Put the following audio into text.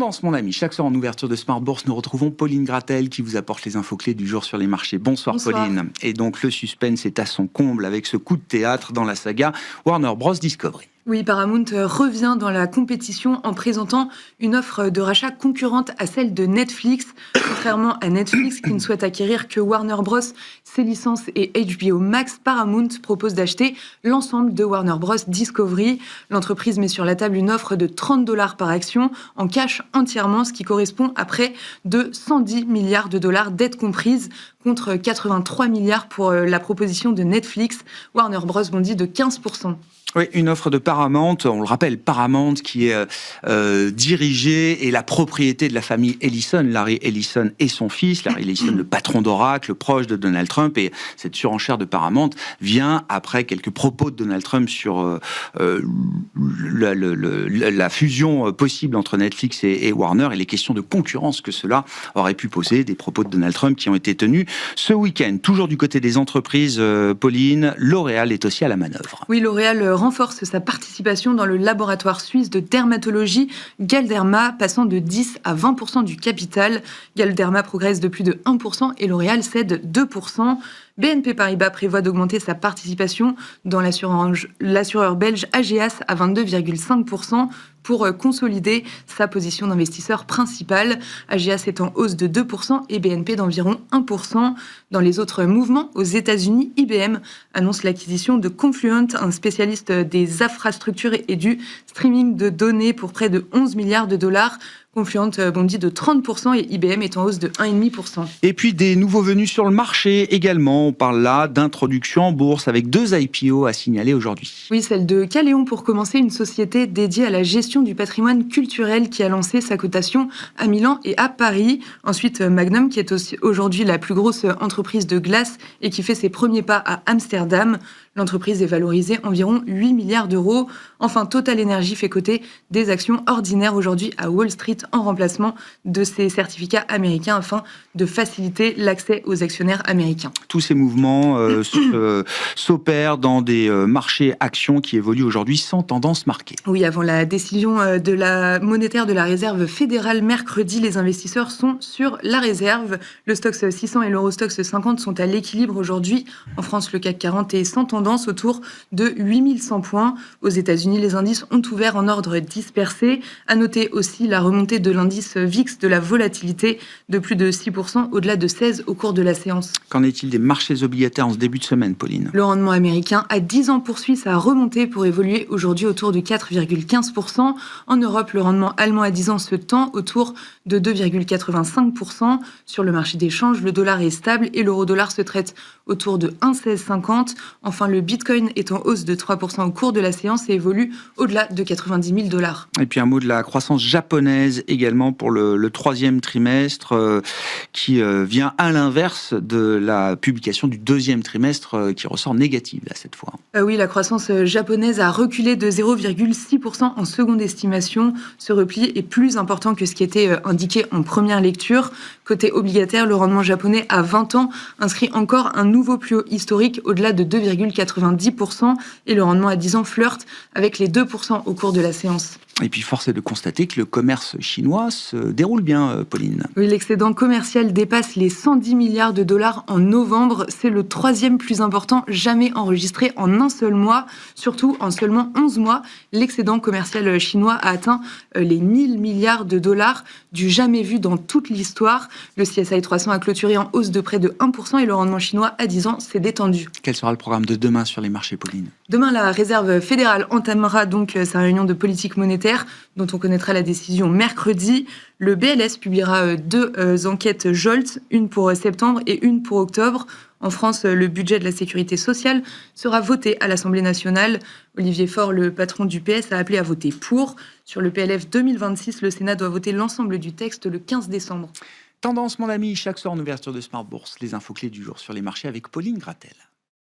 Tendance, mon ami. Chaque soir en ouverture de Smart Bourse, nous retrouvons Pauline Gratel qui vous apporte les infos clés du jour sur les marchés. Bonsoir. Pauline. Et donc le suspense est à son comble avec ce coup de théâtre dans la saga Warner Bros. Discovery. Oui, Paramount revient dans la compétition en présentant une offre de rachat concurrente à celle de Netflix. Contrairement à Netflix qui ne souhaite acquérir que Warner Bros, ses licences et HBO Max, Paramount propose d'acheter l'ensemble de Warner Bros Discovery. L'entreprise met sur la table une offre de $30 par action en cash entièrement, ce qui correspond à près de 110 milliards de dollars dettes comprises contre 83 milliards pour la proposition de Netflix. Warner Bros bondit de 15%. Oui, une offre de Paramount, on le rappelle, Paramount qui est dirigée et la propriété de la famille Ellison, Larry Ellison et son fils, Larry Ellison, le patron d'Oracle, proche de Donald Trump, et cette surenchère de Paramount vient après quelques propos de Donald Trump sur la fusion possible entre Netflix et Warner et les questions de concurrence que cela aurait pu poser, des propos de Donald Trump qui ont été tenus ce week-end. Toujours du côté des entreprises, Pauline, L'Oréal est aussi à la manœuvre. Oui, L'Oréal renforce sa participation dans le laboratoire suisse de dermatologie Galderma, passant de 10 à 20% du capital. Galderma progresse de plus de 1% et L'Oréal cède 2%. BNP Paribas prévoit d'augmenter sa participation dans l'assureur belge Ageas à 22,5% pour consolider sa position d'investisseur principal. Ageas est en hausse de 2% et BNP d'environ 1%. Dans les autres mouvements, aux États-Unis, IBM annonce l'acquisition de Confluent, un spécialiste des infrastructures et du streaming de données pour près de 11 milliards de dollars. Confluent bondit de 30% et IBM est en hausse de 1,5%. Et puis des nouveaux venus sur le marché également. On parle là d'introduction en bourse avec 2 IPO à signaler aujourd'hui. Oui, celle de Caléon pour commencer, une société dédiée à la gestion du patrimoine culturel qui a lancé sa cotation à Milan et à Paris. Ensuite, Magnum qui est aussi aujourd'hui la plus grosse entreprise de glace et qui fait ses premiers pas à Amsterdam. L'entreprise est valorisée environ 8 milliards d'euros. Enfin, Total Energy fait coter des actions ordinaires aujourd'hui à Wall Street en remplacement de ces certificats américains afin de faciliter l'accès aux actionnaires américains. Tous ces mouvements s'opèrent dans des marchés actions qui évoluent aujourd'hui sans tendance marquée. Oui, avant la décision de la monétaire de la Réserve fédérale mercredi, les investisseurs sont sur la réserve. Le Stoxx 600 et l'Eurostoxx 50 sont à l'équilibre aujourd'hui. En France, le CAC 40 est sans tendance autour de 8100 points. Aux États-Unis, les indices ont ouvert en ordre dispersé. À noter aussi la remontée de l'indice VIX de la volatilité de plus de 6%, au-delà de 16 au cours de la séance. Qu'en est-il des marchés obligataires en ce début de semaine, Pauline ? Le rendement américain à 10 ans poursuit sa remontée pour évoluer aujourd'hui autour de 4,15%. En Europe, le rendement allemand à 10 ans se tend autour de 2,85%. Sur le marché des changes, le dollar est stable et l'euro-dollar se traite autour de 1,1650. Enfin, le Bitcoin est en hausse de 3% au cours de la séance et évolue au-delà de 90 000 $. Et puis un mot de la croissance japonaise également pour le troisième trimestre qui vient à l'inverse de la publication du deuxième trimestre qui ressort négative là cette fois. Oui, la croissance japonaise a reculé de 0,6% en seconde estimation. Ce repli est plus important que ce qui était indiqué en première lecture. Côté obligataire, le rendement japonais à 20 ans inscrit encore un nouveau plus haut historique au-delà de 2,90% et le rendement à 10 ans flirte avec les 2% au cours de la séance. Et puis force est de constater que le commerce chinois se déroule bien, Pauline. Oui, l'excédent commercial dépasse les 110 milliards de dollars en novembre. C'est le troisième plus important jamais enregistré en un seul mois. Surtout en seulement 11 mois, l'excédent commercial chinois a atteint les 1000 milliards de dollars du jamais vu dans toute l'histoire. Le CSI 300 a clôturé en hausse de près de 1% et le rendement chinois à 10 ans s'est détendu. Quel sera le programme de demain sur les marchés, Pauline ? Demain, la Réserve fédérale entamera donc sa réunion de politique monétaire dont on connaîtra la décision mercredi. Le BLS publiera 2 enquêtes JOLTS, une pour septembre et une pour octobre. En France, le budget de la sécurité sociale sera voté à l'Assemblée nationale. Olivier Faure, le patron du PS, a appelé à voter pour. Sur le PLF 2026, le Sénat doit voter l'ensemble du texte le 15 décembre. Tendance, mon ami, chaque soir en ouverture de Smart Bourse, les infos clés du jour sur les marchés avec Pauline Gratel.